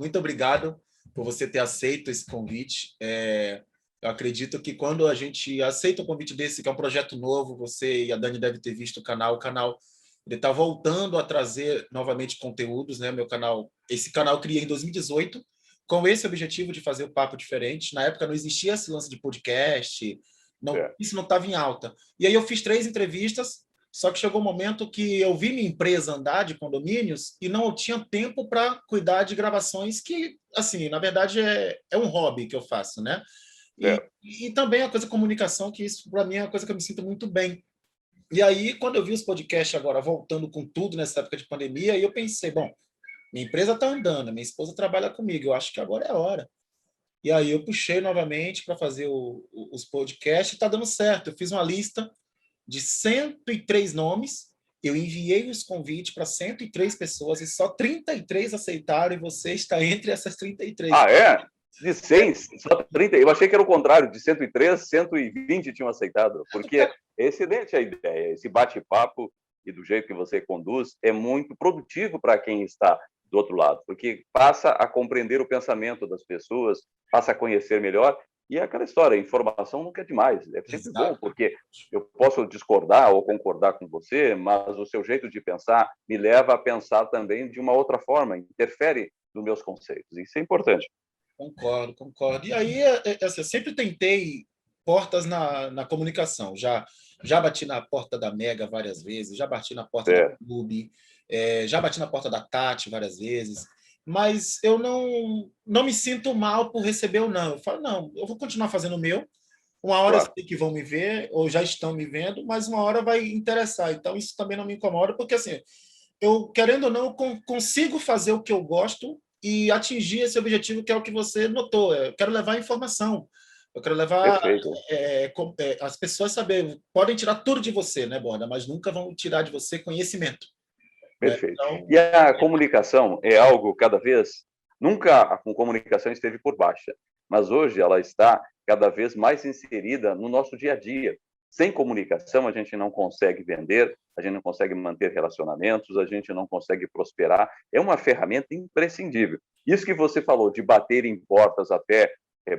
muito obrigado por você ter aceito esse convite. Eu acredito que quando a gente aceita um convite desse, que é um projeto novo, você e a Dani devem ter visto o canal ele está voltando a trazer novamente conteúdos, né? Esse canal eu criei em 2018 com esse objetivo de fazer o papo diferente. Na época não existia esse lance de podcast, isso não estava em alta. E aí eu fiz 3 entrevistas, só que chegou um momento que eu vi minha empresa andar de condomínios e não tinha tempo para cuidar de gravações que, assim, na verdade é um hobby que eu faço, né? E também a coisa comunicação, que isso para mim é uma coisa que eu me sinto muito bem. E aí, quando eu vi os podcasts agora voltando com tudo nessa época de pandemia, aí eu pensei, bom, minha empresa está andando, minha esposa trabalha comigo, eu acho que agora é a hora. E aí eu puxei novamente para fazer os podcasts e está dando certo. Eu fiz uma lista de 103 nomes, eu enviei os convites para 103 pessoas e só 33 aceitaram, e você está entre essas 33. Ah, é? De 100, só 30. Eu achei que era o contrário, de 103, 120 tinham aceitado, porque é excelente a ideia. Esse bate-papo e do jeito que você conduz é muito produtivo para quem está do outro lado, porque passa a compreender o pensamento das pessoas, passa a conhecer melhor. E é aquela história, informação nunca é demais, é sempre bom, porque eu posso discordar ou concordar com você, mas o seu jeito de pensar me leva a pensar também de uma outra forma, interfere nos meus conceitos. Isso é importante. Concordo. E aí, assim, eu sempre tentei portas na comunicação. Já bati na porta da Mega várias vezes, já bati na porta da Clube, já bati na porta da Tati várias vezes, mas eu não me sinto mal por receber ou não. Eu falo, não, eu vou continuar fazendo o meu. Uma hora eu sei que vão me ver, ou já estão me vendo, mas uma hora vai interessar. Então, isso também não me incomoda, porque, assim, eu, querendo ou não, eu consigo fazer o que eu gosto e atingir esse objetivo, que é o que você notou. Eu quero levar informação. Eu quero levar as pessoas saber, podem tirar tudo de você, né, Borda, mas nunca vão tirar de você conhecimento. Perfeito. Né? Então, e a comunicação é algo cada vez... Nunca a comunicação esteve por baixa, mas hoje ela está cada vez mais inserida no nosso dia a dia. Sem comunicação, a gente não consegue vender, a gente não consegue manter relacionamentos, a gente não consegue prosperar. É uma ferramenta imprescindível. Isso que você falou de bater em portas até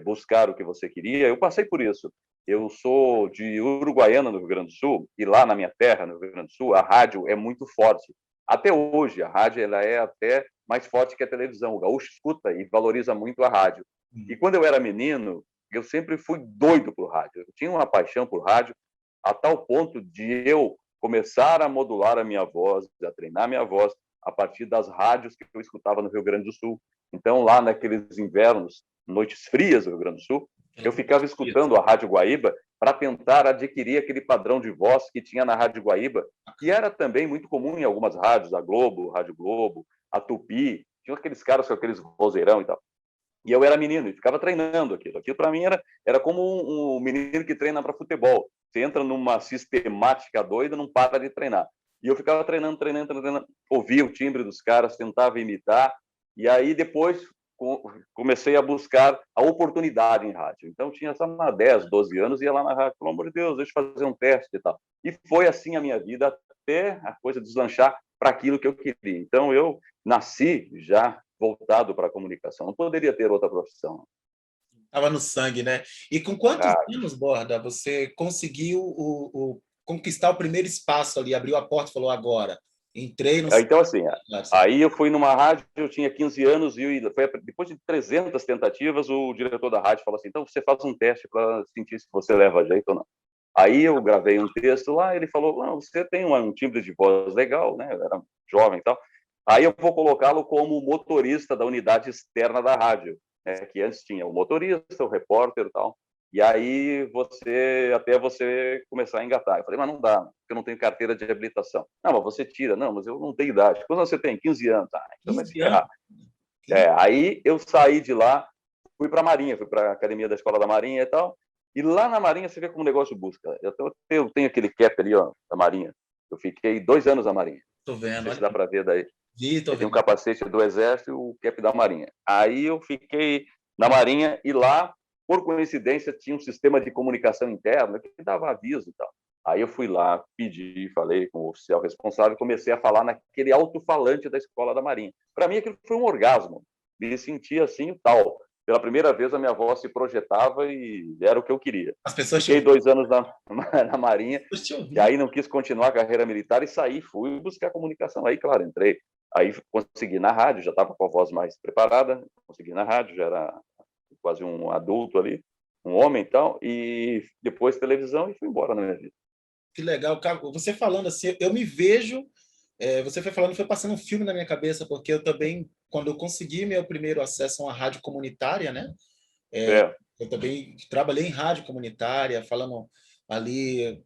buscar o que você queria, eu passei por isso. Eu sou de Uruguaiana, no Rio Grande do Sul, e lá na minha terra, no Rio Grande do Sul, a rádio é muito forte. Até hoje, a rádio ela é até mais forte que a televisão. O gaúcho escuta e valoriza muito a rádio. E quando eu era menino, eu sempre fui doido por rádio. Eu tinha uma paixão por rádio, a tal ponto de eu começar a modular a minha voz, a treinar a minha voz, a partir das rádios que eu escutava no Rio Grande do Sul. Então, lá naqueles invernos, noites frias do Rio Grande do Sul, eu ficava escutando a Rádio Guaíba para tentar adquirir aquele padrão de voz que tinha na Rádio Guaíba, que era também muito comum em algumas rádios, a Globo, Rádio Globo, a Tupi, tinha aqueles caras com aqueles vozeirão e tal. E eu era menino e ficava treinando aquilo. Aquilo para mim era como um menino que treina para futebol. Você entra numa sistemática doida, não para de treinar. E eu ficava treinando, ouvia o timbre dos caras, tentava imitar, e aí depois comecei a buscar a oportunidade em rádio. Então, tinha só 10, 12 anos, ia lá na rádio, pelo amor de Deus, deixa eu fazer um teste e tal. E foi assim a minha vida, até a coisa deslanchar para aquilo que eu queria. Então, eu nasci já voltado para a comunicação. Não poderia ter outra profissão. Estava no sangue, né? E com quantos anos, Borda, você conseguiu conquistar o primeiro espaço ali, abriu a porta e falou, agora, entrei no... Então, assim, aí eu fui numa rádio, eu tinha 15 anos, e foi depois de 300 tentativas, o diretor da rádio falou assim, então você faz um teste para sentir se você leva jeito ou não. Aí eu gravei um texto lá, ele falou, não, você tem um timbre de voz legal, né? Eu era jovem e tal. Aí eu vou colocá-lo como motorista da unidade externa da rádio, né? Que antes tinha o motorista, o repórter e tal. E aí até você começar a engatar. Eu falei, mas não dá, porque eu não tenho carteira de habilitação. Não, mas você tira. Não, mas eu não tenho idade. Quando você tem? 15 anos. Ah, então vai se ferrar. Aí eu saí de lá, fui para a Marinha, fui para a academia da Escola da Marinha e tal. E lá na Marinha você vê como o negócio busca. Eu tenho aquele cap ali, ó, da Marinha. Eu fiquei 2 anos na Marinha. Tô vendo. Não sei se dá para ver daí. Tô tem um capacete do Exército e o cap da Marinha. Aí eu fiquei na Marinha e lá, por coincidência, tinha um sistema de comunicação interna que dava aviso e tal. Aí eu fui lá, pedi, falei com o oficial responsável e comecei a falar naquele alto-falante da Escola da Marinha. Para mim, aquilo foi um orgasmo. me senti assim, tal. Pela primeira vez, a minha voz se projetava e era o que eu queria. As pessoas Fiquei 2 anos na Marinha, e aí não quis continuar a carreira militar e saí, fui buscar comunicação. Aí, claro, entrei. Aí consegui na rádio, já estava com a voz mais preparada, consegui na rádio, já era quase um adulto ali, um homem e tal, e depois televisão e fui embora na minha vida. Que legal, cara. Você falando assim, eu me vejo. Você foi falando, foi passando um filme na minha cabeça, porque eu também, quando eu consegui meu primeiro acesso a uma rádio comunitária, né? É. Eu também trabalhei em rádio comunitária, falando ali.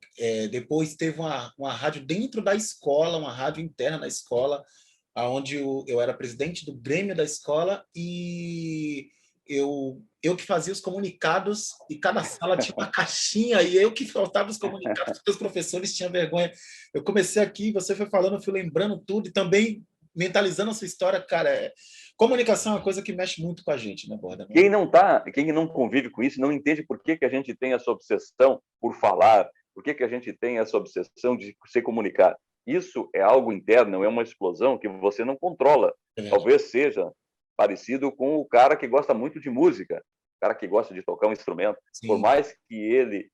Depois teve uma rádio dentro da escola, uma rádio interna da escola, onde eu era presidente do Grêmio da escola e eu que fazia os comunicados e cada sala tinha uma caixinha e eu que faltava os comunicados porque os professores tinham vergonha. Eu comecei aqui, você foi falando, eu fui lembrando tudo e também mentalizando a sua história, cara. Comunicação é uma coisa que mexe muito com a gente, né, Borda? Quem não convive com isso não entende por que a gente tem essa obsessão por falar, por que a gente tem essa obsessão de se comunicar. Isso é algo interno, é uma explosão que você não controla. Talvez seja parecido com o cara que gosta muito de música, o cara que gosta de tocar um instrumento. Sim. Por mais que ele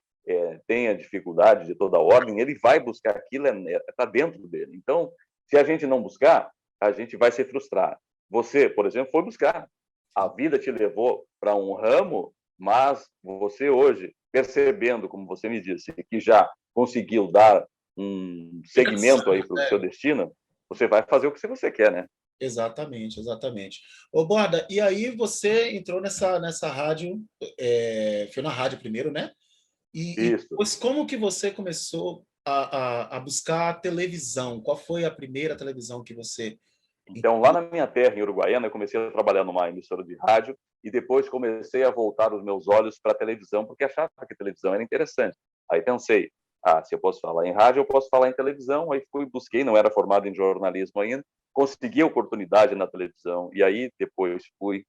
tenha dificuldade de toda ordem, ele vai buscar aquilo, está dentro dele. Então, se a gente não buscar, a gente vai se frustrar. Você, por exemplo, foi buscar. A vida te levou para um ramo, mas você hoje, percebendo, como você me disse, que já conseguiu dar um segmento aí para o seu destino, você vai fazer o que você quer, né? Exatamente, exatamente. Ô, Borda, e aí você entrou nessa rádio, foi na rádio primeiro, né? E depois, como que você começou a buscar a televisão? Qual foi a primeira televisão que você... Então, lá na minha terra, em Uruguaiana, eu comecei a trabalhar numa emissora de rádio e depois comecei a voltar os meus olhos para a televisão, porque achava que a televisão era interessante. Aí pensei, se eu posso falar em rádio, eu posso falar em televisão. Aí busquei, não era formado em jornalismo ainda, consegui a oportunidade na televisão e aí depois fui.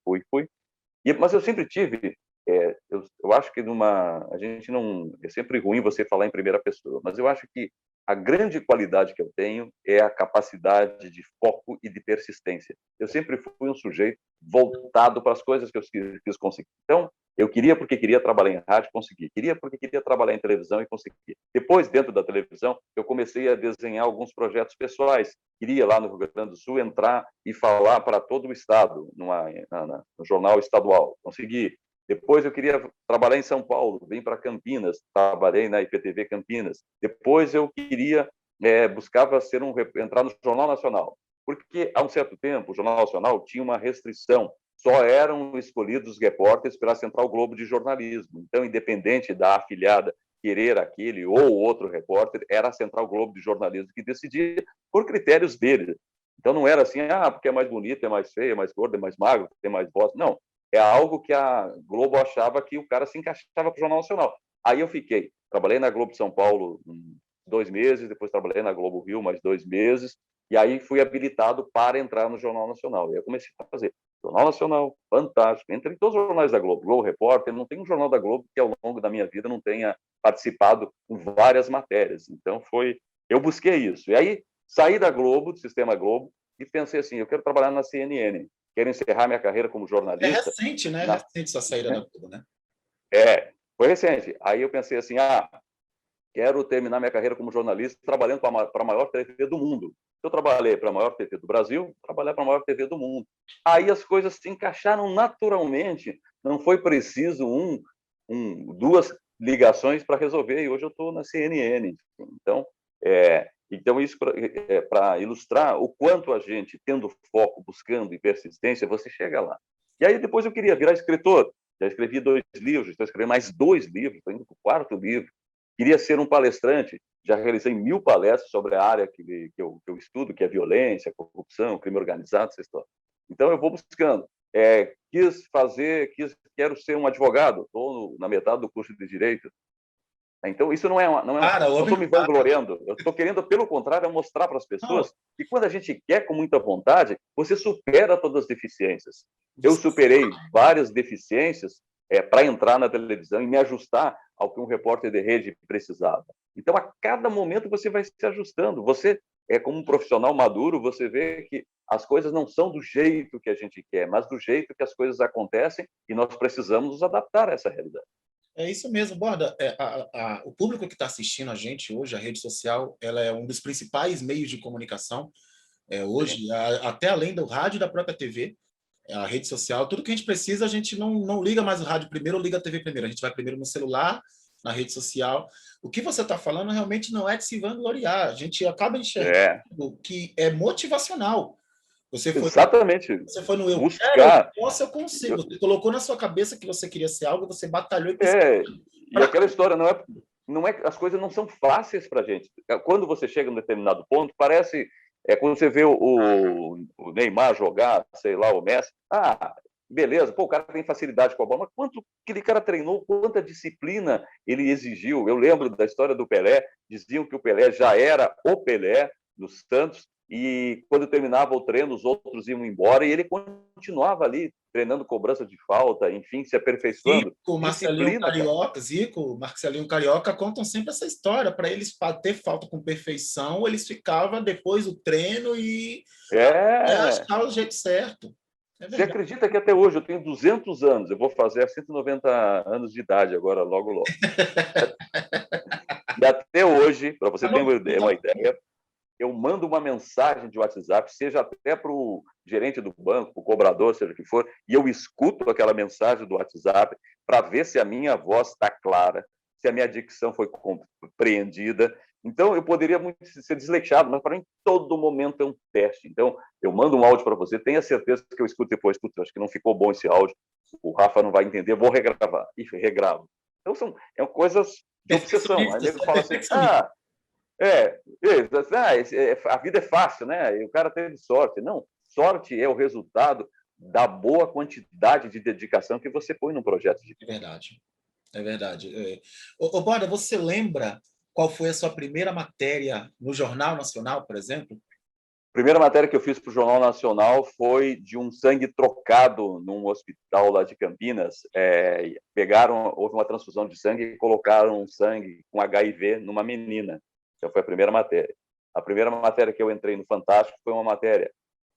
Mas eu sempre tive, eu acho que a gente não, é sempre ruim você falar em primeira pessoa, mas eu acho que a grande qualidade que eu tenho é a capacidade de foco e de persistência. Eu sempre fui um sujeito voltado para as coisas que eu quis conseguir. Então, eu queria porque queria trabalhar em rádio, consegui. Queria porque queria trabalhar em televisão e consegui. Depois, dentro da televisão, eu comecei a desenhar alguns projetos pessoais. Queria, lá no Rio Grande do Sul, entrar e falar para todo o estado, no jornal estadual. Consegui. Depois eu queria trabalhar em São Paulo, vim para Campinas, trabalhei na IPTV Campinas. Depois eu queria, buscava entrar no Jornal Nacional, porque há um certo tempo o Jornal Nacional tinha uma restrição, só eram escolhidos repórteres pela Central Globo de Jornalismo. Então, independente da afiliada querer aquele ou outro repórter, era a Central Globo de Jornalismo que decidia por critérios dele. Então não era assim, porque é mais bonito, é mais feio, é mais gordo, é mais magro, tem mais voz. Não, é algo que a Globo achava que o cara se encaixava para o Jornal Nacional. Aí eu trabalhei na Globo de São Paulo 2 meses, depois trabalhei na Globo Rio mais 2 meses, e aí fui habilitado para entrar no Jornal Nacional. E aí eu comecei a fazer Jornal Nacional, Fantástico, entrei em todos os jornais da Globo, Globo Repórter, não tem um jornal da Globo que ao longo da minha vida não tenha participado com várias matérias. Então eu busquei isso. E aí saí da Globo, do Sistema Globo, e pensei assim, eu quero trabalhar na CNN. Quero encerrar minha carreira como jornalista. É recente, né? É recente sua saída da Globo, né? Foi recente. Aí eu pensei assim, quero terminar minha carreira como jornalista trabalhando para a maior TV do mundo. Eu trabalhei para a maior TV do Brasil, trabalhei para a maior TV do mundo. Aí as coisas se encaixaram naturalmente. Não foi preciso duas ligações para resolver. E hoje eu estou na CNN. Então, isso para ilustrar o quanto a gente, tendo foco, buscando e persistência, você chega lá. E aí depois eu queria virar escritor. Já escrevi 2 livros, estou escrevendo mais 2 livros, estou indo para o 4º livro. Queria ser um palestrante, já realizei 1000 palestras sobre a área que eu estudo, que é violência, corrupção, crime organizado, essa história. Então eu vou buscando. Quero ser um advogado, estou na metade do curso de Direito. Então, isso não estou me vangloriando. Eu estou querendo, pelo contrário, mostrar para as pessoas que quando a gente quer com muita vontade, você supera todas as deficiências. Eu superei várias deficiências para entrar na televisão e me ajustar ao que um repórter de rede precisava. Então, a cada momento você vai se ajustando. Você, como um profissional maduro, você vê que as coisas não são do jeito que a gente quer, mas do jeito que as coisas acontecem e nós precisamos nos adaptar a essa realidade. É isso mesmo, Borda. O público que está assistindo a gente hoje, a rede social, ela é um dos principais meios de comunicação hoje, até além do rádio e da própria TV, a rede social, tudo que a gente precisa, a gente não liga mais o rádio primeiro ou liga a TV primeiro, a gente vai primeiro no celular, na rede social. O que você está falando realmente não é de se vangloriar, a gente acaba enxergando que é motivacional. Exatamente. Você foi no eu buscar. Quero, eu consigo. Você colocou na sua cabeça que você queria ser algo, você batalhou e conseguiu. E aquela história, não é, as coisas não são fáceis para a gente. Quando você chega num determinado ponto, parece... quando você vê o Neymar jogar, sei lá, o Messi, beleza, o cara tem facilidade com a bola, mas quanto aquele cara treinou, quanta disciplina ele exigiu. Eu lembro da história do Pelé, diziam que o Pelé já era o Pelé do Santos, e quando terminava o treino, os outros iam embora, e ele continuava ali, treinando cobrança de falta, enfim, se aperfeiçoando. Zico, Marcelinho Carioca contam sempre essa história. Para eles ter falta com perfeição, eles ficavam depois do treino e achar o jeito certo. Você acredita que até hoje eu tenho 200 anos, eu vou fazer 190 anos de idade agora, logo, logo. E até hoje, para você ter uma ideia, eu mando uma mensagem de WhatsApp, seja até para o gerente do banco, para o cobrador, seja o que for, e eu escuto aquela mensagem do WhatsApp para ver se a minha voz está clara, se a minha dicção foi compreendida. Então, eu poderia muito ser desleixado, mas para mim, todo momento é um teste. Então, eu mando um áudio para você, tenha certeza que eu escuto depois. Putz, acho que não ficou bom esse áudio, o Rafa não vai entender, vou regravar. E regravo. Então, são coisas de obsessão. Aí ele fala assim, a vida é fácil, né? E o cara teve sorte. Não, sorte é o resultado da boa quantidade de dedicação que você põe num projeto de vida. É verdade. Borda, você lembra qual foi a sua primeira matéria no Jornal Nacional, por exemplo? A primeira matéria que eu fiz para o Jornal Nacional foi de um sangue trocado num hospital lá de Campinas. Houve uma transfusão de sangue e colocaram sangue com HIV numa menina. Então, foi a primeira matéria. A primeira matéria que eu entrei no Fantástico foi uma matéria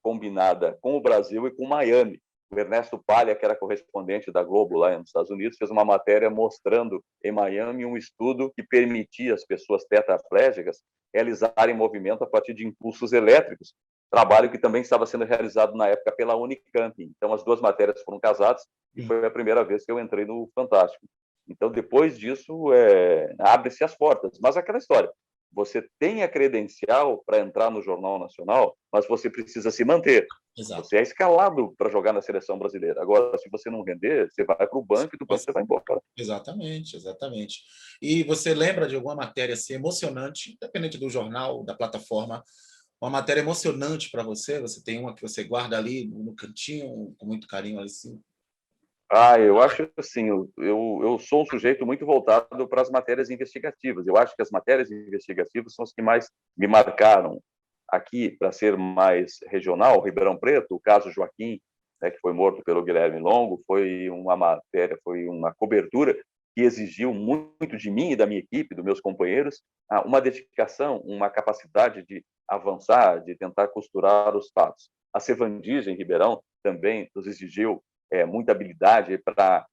combinada com o Brasil e com Miami. O Ernesto Palha, que era correspondente da Globo lá nos Estados Unidos, fez uma matéria mostrando em Miami um estudo que permitia às pessoas tetraplégicas realizarem movimento a partir de impulsos elétricos, trabalho que também estava sendo realizado na época pela Unicamp. Então, as duas matérias foram casadas e foi a primeira vez que eu entrei no Fantástico. Então, depois disso, abre-se as portas. Mas aquela história, você tem a credencial para entrar no Jornal Nacional, mas você precisa se manter. Exato. Você é escalado para jogar na seleção brasileira. Agora, se você não render, você vai para o banco e do banco você vai embora. Exatamente. E você lembra de alguma matéria assim, emocionante, independente do jornal, da plataforma, uma matéria emocionante para você? Você tem uma que você guarda ali no cantinho, com muito carinho assim? Eu acho assim, eu sou um sujeito muito voltado para as matérias investigativas. Eu acho que as matérias investigativas são as que mais me marcaram. Aqui, para ser mais regional, Ribeirão Preto, o caso Joaquim, que foi morto pelo Guilherme Longo, foi uma matéria, foi uma cobertura que exigiu muito de mim e da minha equipe, dos meus companheiros, uma dedicação, uma capacidade de avançar, de tentar costurar os fatos. A Sevandija, em Ribeirão, também nos exigiu muita habilidade para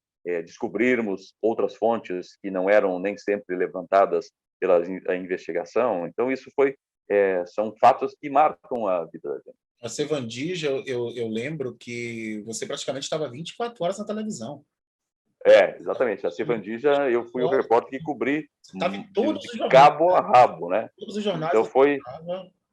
descobrirmos outras fontes que não eram nem sempre levantadas pela investigação. Então, isso são fatos que marcam a vida da gente. A Sevandija, eu lembro que você praticamente estava 24 horas na televisão. Exatamente. A Sevandija, eu fui o repórter que cobri de cabo a rabo, né? Todos os jornais então foi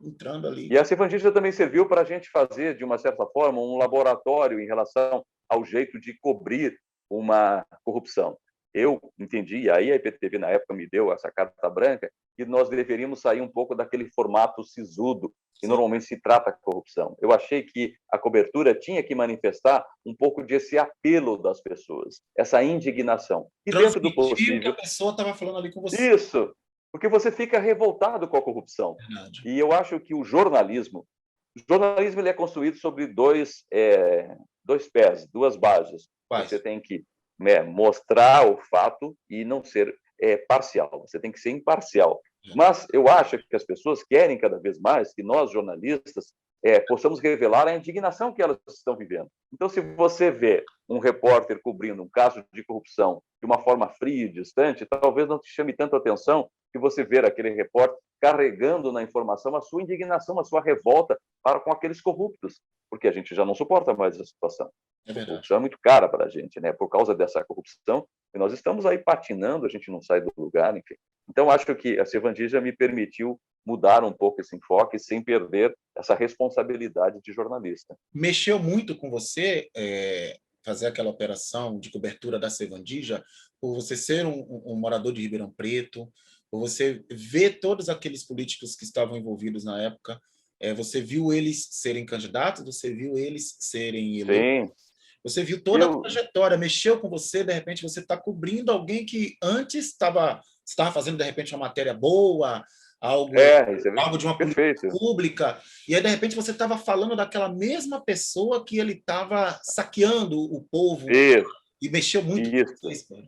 entrando ali. E a Sevandija também serviu para a gente fazer, de uma certa forma, um laboratório em relação ao jeito de cobrir uma corrupção. Eu entendi, e aí a IPTV na época me deu essa carta branca, que nós deveríamos sair um pouco daquele formato sisudo que normalmente se trata de corrupção. Eu achei que a cobertura tinha que manifestar um pouco desse apelo das pessoas, essa indignação. E dentro do possível... que a pessoa estava falando ali com você. Isso, porque você fica revoltado com a corrupção. Verdade. E eu acho que o jornalismo ele é construído sobre dois pés, duas bases. Você tem que mostrar o fato e não ser parcial. Você tem que ser imparcial. Mas eu acho que as pessoas querem cada vez mais que nós, jornalistas, possamos revelar a indignação que elas estão vivendo. Então, se você vê um repórter cobrindo um caso de corrupção de uma forma fria e distante, talvez não te chame tanto atenção que você ver aquele repórter carregando na informação a sua indignação, a sua revolta para com aqueles corruptos, porque a gente já não suporta mais essa situação. É A verdade. corrupção é muito cara para a gente, né? Por causa dessa corrupção, e nós estamos aí patinando, a gente não sai do lugar, enfim. Então, acho que a Servandija me permitiu mudar um pouco esse enfoque sem perder essa responsabilidade de jornalista. Mexeu muito com você fazer aquela operação de cobertura da Servandija, por você ser um morador de Ribeirão Preto, por você ver todos aqueles políticos que estavam envolvidos na época, você viu eles serem candidatos, você viu eles serem eleitos, Sim. você viu toda a trajetória, mexeu com você, de repente você está cobrindo alguém que antes estava fazendo, de repente, uma matéria boa, algo de uma política pública, e aí, de repente, você estava falando daquela mesma pessoa que ele estava saqueando o povo, e mexeu muito com vocês, cara.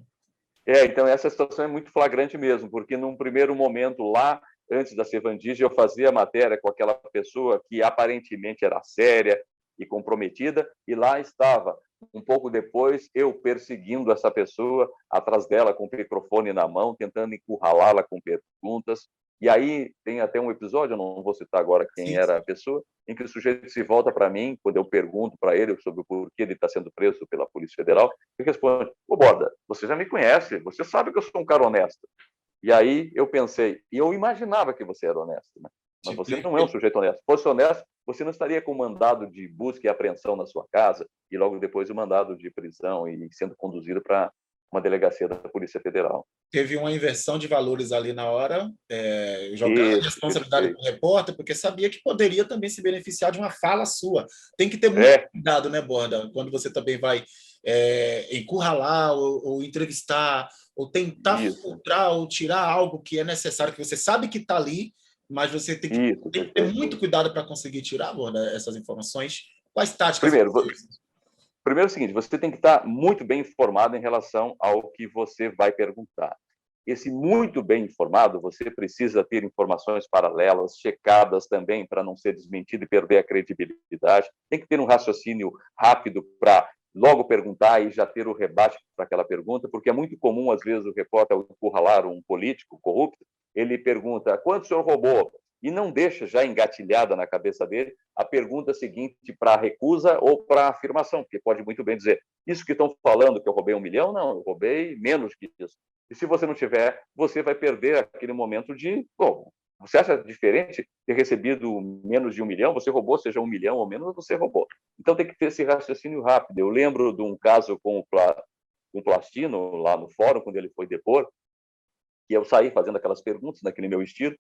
Então, essa situação é muito flagrante mesmo, porque num primeiro momento lá, antes da Servandija, eu fazia a matéria com aquela pessoa que aparentemente era séria e comprometida, e lá estava, um pouco depois, eu perseguindo essa pessoa, atrás dela com o microfone na mão, tentando encurralá-la com perguntas. E aí tem até um episódio, eu não vou citar agora quem era a pessoa, em que o sujeito se volta para mim, quando eu pergunto para ele sobre o porquê ele está sendo preso pela Polícia Federal, ele responde: "Ô, Borda, você já me conhece, você sabe que eu sou um cara honesto." E aí eu pensei, e eu imaginava que você era honesto, né? Mas você não é um sujeito honesto. Se fosse honesto, você não estaria com mandado de busca e apreensão na sua casa e logo depois o mandado de prisão e sendo conduzido para uma delegacia da Polícia Federal. Teve uma inversão de valores ali na hora, jogando a responsabilidade para o repórter, porque sabia que poderia também se beneficiar de uma fala sua. Tem que ter muito cuidado, né, Borda, quando você também vai encurralar ou entrevistar, ou tentar filtrar ou tirar algo que é necessário, que você sabe que está ali, mas você tem que ter muito cuidado para conseguir tirar, Borda, essas informações. Quais táticas? Primeiro é o seguinte, você tem que estar muito bem informado em relação ao que você vai perguntar. Esse muito bem informado, você precisa ter informações paralelas, checadas também, para não ser desmentido e perder a credibilidade. Tem que ter um raciocínio rápido para logo perguntar e já ter o rebate para aquela pergunta, porque é muito comum, às vezes, o repórter, ao encurralar um político corrupto, ele pergunta: quanto o senhor roubou? E não deixa já engatilhada na cabeça dele a pergunta seguinte para a recusa ou para a afirmação, porque pode muito bem dizer: isso que estão falando que eu roubei 1 milhão? Não, eu roubei menos que isso. E se você não tiver, você vai perder aquele momento de, bom, você acha diferente ter recebido menos de 1 milhão? Você roubou, seja 1 milhão ou menos, você roubou. Então tem que ter esse raciocínio rápido. Eu lembro de um caso com o Plastino, lá no fórum, quando ele foi depor, que eu saí fazendo aquelas perguntas naquele meu estilo,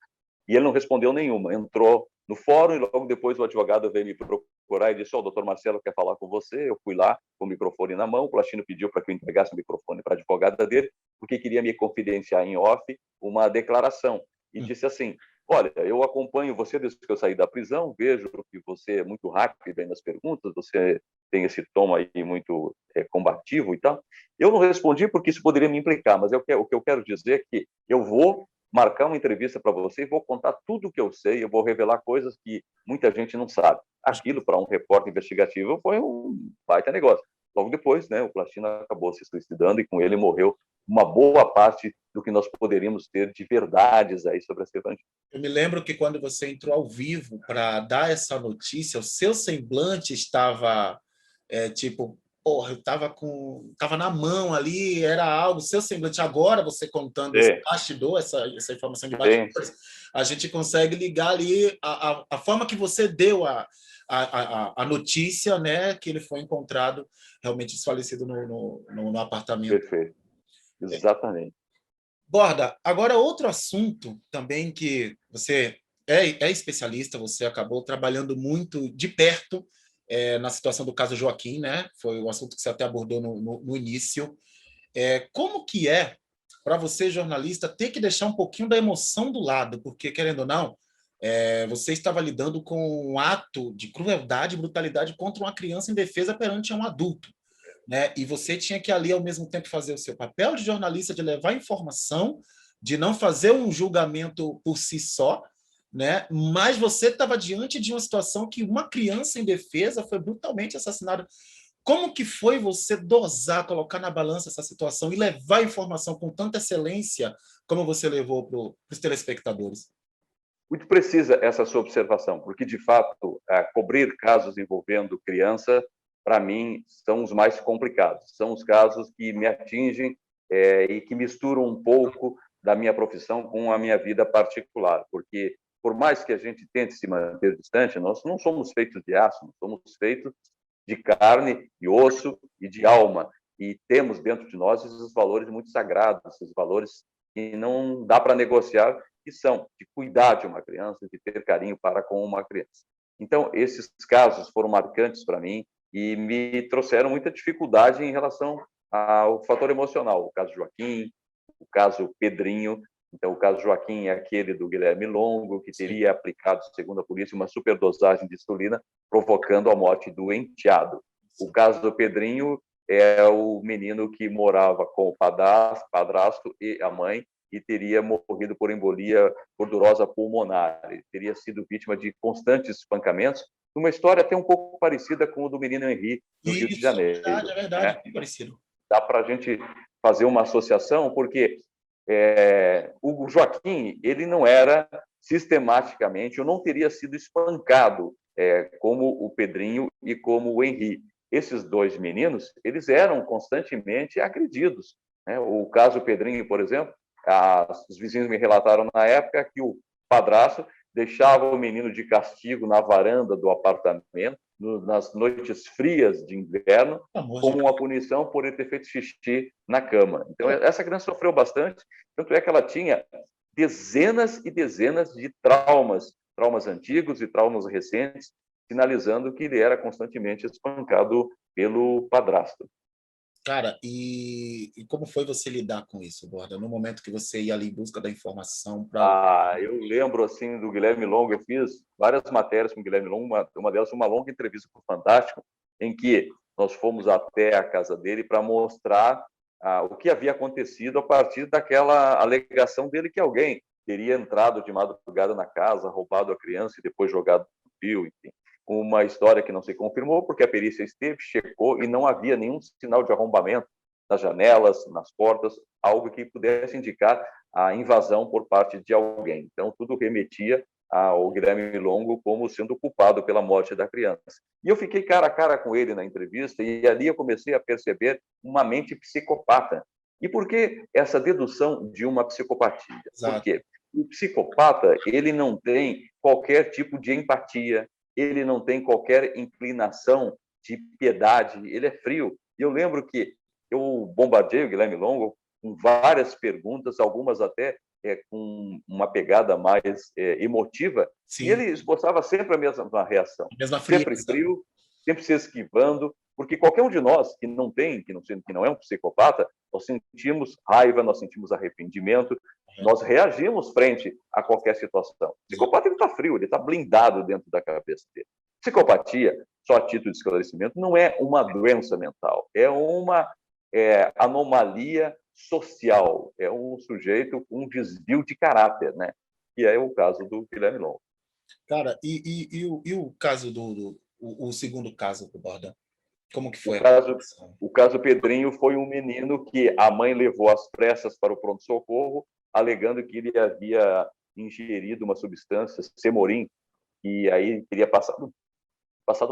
e ele não respondeu nenhuma. Entrou no fórum e logo depois o advogado veio me procurar e disse: "O doutor Marcelo quer falar com você." Eu fui lá com o microfone na mão. O Plastino pediu para que eu entregasse o microfone para a advogada dele, porque queria me confidenciar em off uma declaração. E disse assim: "Olha, eu acompanho você desde que eu saí da prisão, vejo que você é muito rápido aí nas perguntas, você tem esse tom aí muito combativo e tal." Eu não respondi porque isso poderia me implicar, mas o que eu quero dizer é que eu vou marcar uma entrevista para você e vou contar tudo o que eu sei, eu vou revelar coisas que muita gente não sabe. Aquilo, para um repórter investigativo, foi um baita negócio. Logo depois, né, o Plastino acabou se suicidando e com ele morreu uma boa parte do que nós poderíamos ter de verdades aí sobre a Servandija. Eu me lembro que quando você entrou ao vivo para dar essa notícia, o seu semblante estava tipo, porra, eu estava na mão ali, era algo, seu semblante. Agora, você contando esse bastidor, essa informação de bastidores, a gente consegue ligar ali a forma que você deu a notícia, né, que ele foi encontrado realmente desfalecido no apartamento. Perfeito. Exatamente. Borda, agora outro assunto também que você é especialista, você acabou trabalhando muito de perto na situação do caso Joaquim, né? Foi o assunto que você até abordou no início. Como que é para você, jornalista, ter que deixar um pouquinho da emoção do lado? Porque, querendo ou não, você estava lidando com um ato de crueldade e brutalidade contra uma criança indefesa perante um adulto, né? E você tinha que ali, ao mesmo tempo, fazer o seu papel de jornalista, de levar informação, de não fazer um julgamento por si só, né? Mas você estava diante de uma situação que uma criança indefesa foi brutalmente assassinada. Como que foi você dosar, colocar na balança essa situação e levar a informação com tanta excelência como você levou para os telespectadores? Muito precisa essa sua observação, porque, de fato, cobrir casos envolvendo criança, para mim, são os mais complicados. São os casos que me atingem e que misturam um pouco da minha profissão com a minha vida particular, porque, por mais que a gente tente se manter distante, nós não somos feitos de aço, nós somos feitos de carne e osso e de alma, e temos dentro de nós esses valores muito sagrados, esses valores que não dá para negociar, que são de cuidar de uma criança, de ter carinho para com uma criança. Então, esses casos foram marcantes para mim e me trouxeram muita dificuldade em relação ao fator emocional. O caso Joaquim, o caso Pedrinho. Então, o caso Joaquim é aquele do Guilherme Longo, que teria aplicado, segundo a polícia, uma superdosagem de insulina, provocando a morte do enteado. O caso do Pedrinho é o menino que morava com o padrasto e a mãe, e teria morrido por embolia gordurosa pulmonar. Ele teria sido vítima de constantes espancamentos, uma história até um pouco parecida com o do menino Henri, no Rio de Janeiro. É verdade, bem parecido. Dá para a gente fazer uma associação, porque o Joaquim, ele não era sistematicamente, ou não teria sido espancado como o Pedrinho e como o Henri. Esses dois meninos, eles eram constantemente agredidos. Né? O caso Pedrinho, por exemplo, os vizinhos me relataram na época que o padrasto deixava o menino de castigo na varanda do apartamento, nas noites frias de inverno, como uma punição por ele ter feito xixi na cama. Então, essa criança sofreu bastante, tanto é que ela tinha dezenas e dezenas de traumas antigos e traumas recentes, sinalizando que ele era constantemente espancado pelo padrasto. Cara, e como foi você lidar com isso, Borda? No momento que você ia ali em busca da informação para... Eu lembro, assim, do Guilherme Longo, eu fiz várias matérias com o Guilherme Longo, uma delas foi uma longa entrevista com o Fantástico, em que nós fomos até a casa dele para mostrar o que havia acontecido a partir daquela alegação dele que alguém teria entrado de madrugada na casa, roubado a criança e depois jogado no rio, enfim. Uma história que não se confirmou, porque a perícia esteve, checou e não havia nenhum sinal de arrombamento nas janelas, nas portas, algo que pudesse indicar a invasão por parte de alguém. Então, tudo remetia ao Guilherme Longo como sendo culpado pela morte da criança. E eu fiquei cara a cara com ele na entrevista e ali eu comecei a perceber uma mente psicopata. E por que essa dedução de uma psicopatia? Exato. Por quê? O psicopata, ele não tem qualquer tipo de empatia, ele não tem qualquer inclinação de piedade, ele é frio. E eu lembro que eu bombardeei o Guilherme Longo com várias perguntas, algumas até com uma pegada mais emotiva, Sim. E ele esboçava sempre a mesma reação. A mesma sempre frio, sempre se esquivando, porque qualquer um de nós que não é um psicopata, nós sentimos raiva, nós sentimos arrependimento, nós reagimos frente a qualquer situação. O psicopata está frio, ele está blindado dentro da cabeça dele. Psicopatia, só a título de esclarecimento, não é uma doença mental, é uma anomalia social, é um sujeito com um desvio de caráter, né? Que é o caso do Guilherme Longo. Cara, e o caso o segundo caso do Borda? Como que foi? O caso Pedrinho foi um menino que a mãe levou às pressas para o pronto-socorro, alegando que ele havia ingerido uma substância, Semorim, e aí teria passado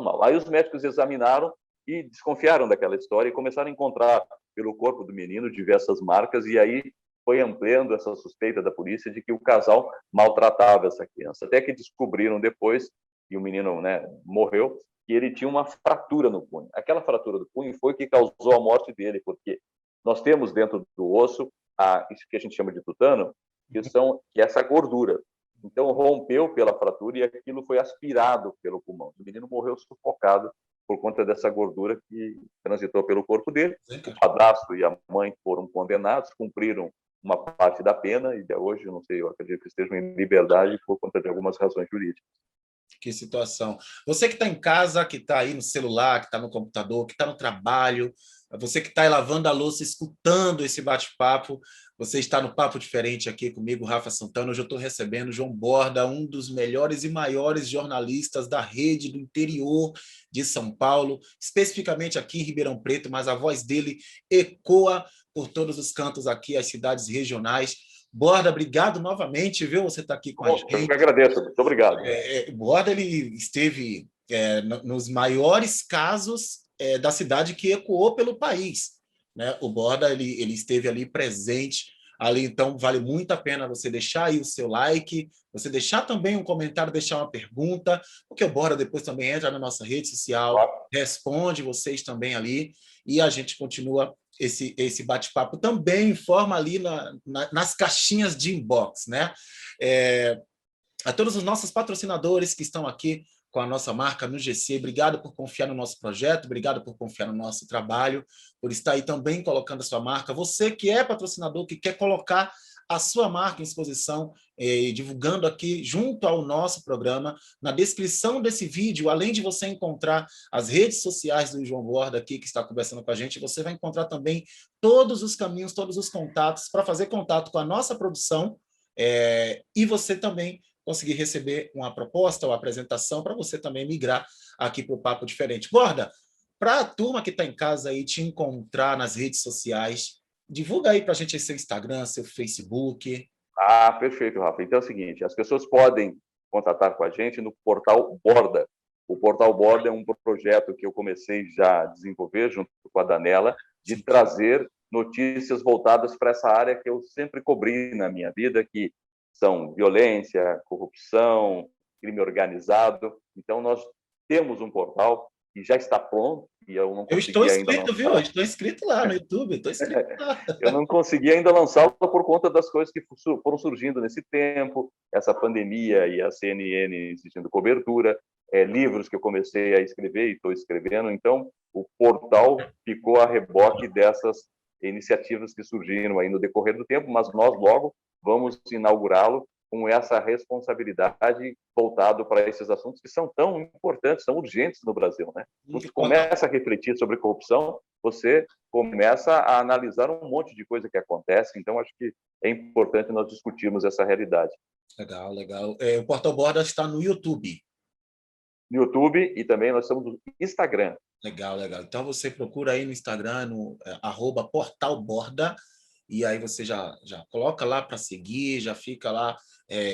mal. Aí os médicos examinaram e desconfiaram daquela história e começaram a encontrar pelo corpo do menino diversas marcas, e aí foi ampliando essa suspeita da polícia de que o casal maltratava essa criança. Até que descobriram depois, e o menino, né, morreu, que ele tinha uma fratura no punho. Aquela fratura do punho foi que causou a morte dele, porque nós temos dentro do osso isso que a gente chama de tutano, que é essa gordura. Então, rompeu pela fratura e aquilo foi aspirado pelo pulmão. O menino morreu sufocado por conta dessa gordura que transitou pelo corpo dele. O padrasto e a mãe foram condenados, cumpriram uma parte da pena e hoje, eu não sei, eu acredito que estejam em liberdade por conta de algumas razões jurídicas. Que situação. Você que está em casa, que está aí no celular, que está no computador, que está no trabalho, você que está lavando a louça, escutando esse bate-papo, Você está no Papo Diferente aqui comigo, Rafa Santana. Hoje eu estou recebendo João Borda, um dos melhores e maiores jornalistas da rede do interior de São Paulo, especificamente aqui em Ribeirão Preto, mas a voz dele ecoa por todos os cantos aqui, as cidades regionais. Borda, obrigado novamente, viu? Você está aqui com a gente. Eu que agradeço, muito obrigado. Borda, ele esteve nos maiores casos da cidade que ecoou pelo país, né? O Borda ele esteve ali presente ali, então vale muito a pena você deixar aí o seu like, você deixar também um comentário, deixar uma pergunta, porque o Borda depois também entra na nossa rede social, responde vocês também ali, e a gente continua esse bate-papo. Também informa ali nas caixinhas de inbox, né? A todos os nossos patrocinadores que estão aqui com a nossa marca no GC, obrigado por confiar no nosso projeto, obrigado por confiar no nosso trabalho, por estar aí também colocando a sua marca. Você que é patrocinador, que quer colocar a sua marca em exposição, divulgando aqui junto ao nosso programa, na descrição desse vídeo, além de você encontrar as redes sociais do João Borda aqui, que está conversando com a gente, você vai encontrar também todos os caminhos, todos os contatos, para fazer contato com a nossa produção, e você também conseguir receber uma proposta ou apresentação para você também migrar aqui para o Papo Diferente. Borda, para a turma que está em casa aí te encontrar nas redes sociais, divulga aí para a gente seu Instagram, seu Facebook. Perfeito, Rafa. Então é o seguinte, as pessoas podem contatar com a gente no Portal Borda. O Portal Borda é um projeto que eu comecei já a desenvolver junto com a Danella, de trazer notícias voltadas para essa área que eu sempre cobri na minha vida, que são violência, corrupção, crime organizado. Então, nós temos um portal que já está pronto e eu não consegui ainda lançar. Viu? Eu estou inscrito lá no YouTube, estou inscrito lá. Eu não consegui ainda lançá-lo por conta das coisas que foram surgindo nesse tempo, essa pandemia e a CNN exigindo cobertura, livros que eu comecei a escrever e estou escrevendo. Então, o portal ficou a reboque dessas iniciativas que surgiram aí no decorrer do tempo, mas nós logo vamos inaugurá-lo com essa responsabilidade voltado para esses assuntos que são tão importantes, são urgentes no Brasil, né? Quando você começa a refletir sobre corrupção, você começa a analisar um monte de coisa que acontece, então acho que é importante nós discutirmos essa realidade. Legal, legal. O Portal Borda está no YouTube. No YouTube e também nós estamos no Instagram. Legal, legal. Então você procura aí no Instagram, no @portalborda, e aí você já coloca lá para seguir, já fica lá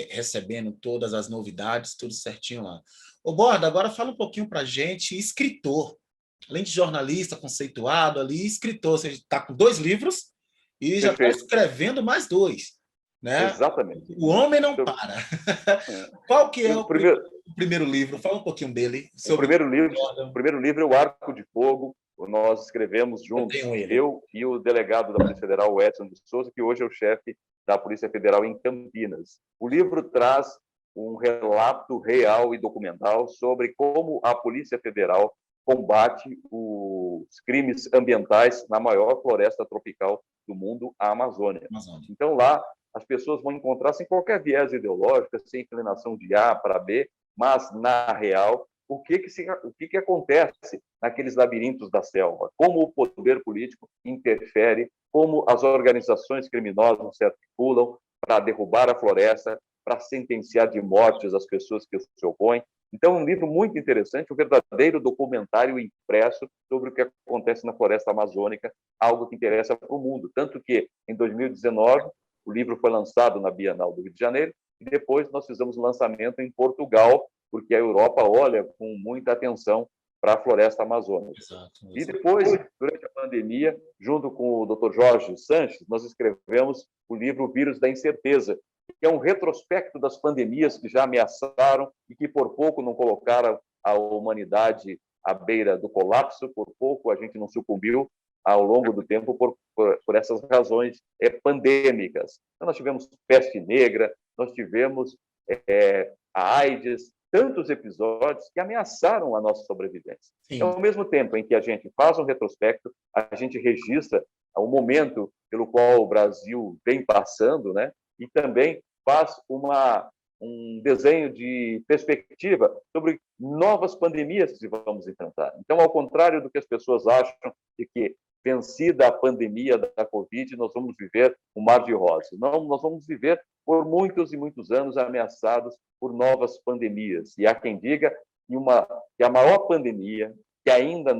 recebendo todas as novidades, tudo certinho lá. Ô Borda, agora fala um pouquinho para a gente, escritor. Além de jornalista conceituado ali, escritor. Você está com 2 livros e já está escrevendo mais 2. Né? Exatamente. O homem não para. Qual que é o primeiro livro? Fala um pouquinho dele. O primeiro livro é O Arco de Fogo. Nós escrevemos juntos, eu e o delegado da Polícia Federal, o Edson de Souza, que hoje é o chefe da Polícia Federal em Campinas. O livro traz um relato real e documental sobre como a Polícia Federal combate os crimes ambientais na maior floresta tropical do mundo, a Amazônia. Então, lá, as pessoas vão encontrar, sem qualquer viés ideológico, sem inclinação de A para B, mas, na real, o que acontece naqueles labirintos da selva, como o poder político interfere, como as organizações criminosas se articulam para derrubar a floresta, para sentenciar de mortes as pessoas que se opõem. Então, é um livro muito interessante, um verdadeiro documentário impresso sobre o que acontece na floresta amazônica, algo que interessa para o mundo. Tanto que, em 2019, o livro foi lançado na Bienal do Rio de Janeiro, e depois nós fizemos o lançamento em Portugal, porque a Europa olha com muita atenção para a floresta amazônica. Exato. E depois, durante a pandemia, junto com o Dr. Jorge Sanches, nós escrevemos o livro O Vírus da Incerteza, que é um retrospecto das pandemias que já ameaçaram e que por pouco não colocaram a humanidade à beira do colapso, por pouco a gente não sucumbiu ao longo do tempo por essas razões pandêmicas. Então, nós tivemos peste negra, nós tivemos a AIDS, tantos episódios que ameaçaram a nossa sobrevivência. Então, ao mesmo tempo em que a gente faz um retrospecto, a gente registra o momento pelo qual o Brasil vem passando, né? E também faz uma um desenho de perspectiva sobre novas pandemias que vamos enfrentar. Então, ao contrário do que as pessoas acham de que, vencida a pandemia da Covid, nós vamos viver um mar de rosas. Não, nós vamos viver por muitos e muitos anos ameaçados por novas pandemias. E há quem diga que a maior pandemia, que ainda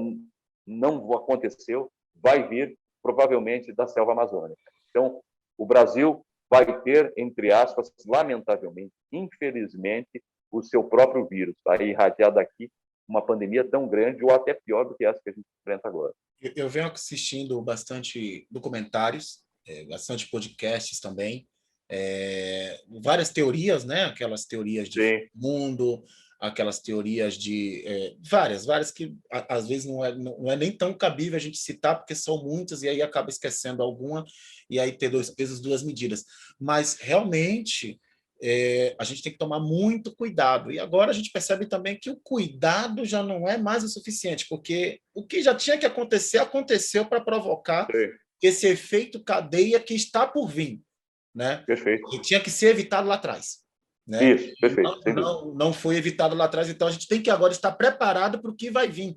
não aconteceu, vai vir provavelmente da selva amazônica. Então, o Brasil vai ter, entre aspas, lamentavelmente, infelizmente, o seu próprio vírus. Vai irradiar daqui uma pandemia tão grande ou até pior do que essa que a gente enfrenta agora. Eu venho assistindo bastante documentários, bastante podcasts também, várias teorias, né? Aquelas teorias de mundo, aquelas teorias de várias que às vezes não é nem tão cabível a gente citar, porque são muitas, e aí acaba esquecendo alguma, e aí ter 2 pesos, 2 medidas. Mas realmente a gente tem que tomar muito cuidado. E agora a gente percebe também que o cuidado já não é mais o suficiente, porque o que já tinha que acontecer, aconteceu para provocar esse efeito cadeia que está por vir, né? Perfeito. E tinha que ser evitado lá atrás. Né? Isso, perfeito. Não foi evitado lá atrás, então a gente tem que agora estar preparado para o que vai vir.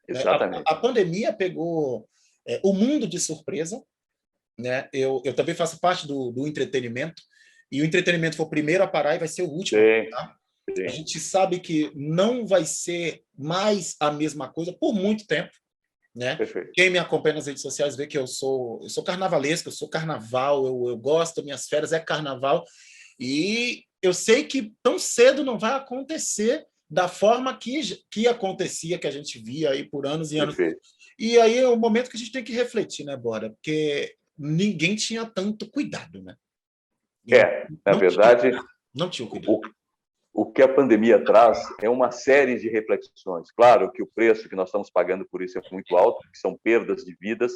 Exatamente. A pandemia pegou o mundo de surpresa, né? Eu também faço parte do entretenimento, e o entretenimento foi o primeiro a parar e vai ser o último a parar. A gente sabe que não vai ser mais a mesma coisa por muito tempo. Né? Quem me acompanha nas redes sociais vê que eu sou carnavalesco, eu sou carnaval, eu gosto, minhas férias é carnaval, e eu sei que tão cedo não vai acontecer da forma que acontecia, que a gente via aí por anos e anos. E aí é o momento que a gente tem que refletir, né, Bora? Porque ninguém tinha tanto cuidado, né? Na verdade, não tinha cuidado. O que a pandemia traz é uma série de reflexões. Claro que o preço que nós estamos pagando por isso é muito alto, que são perdas de vidas,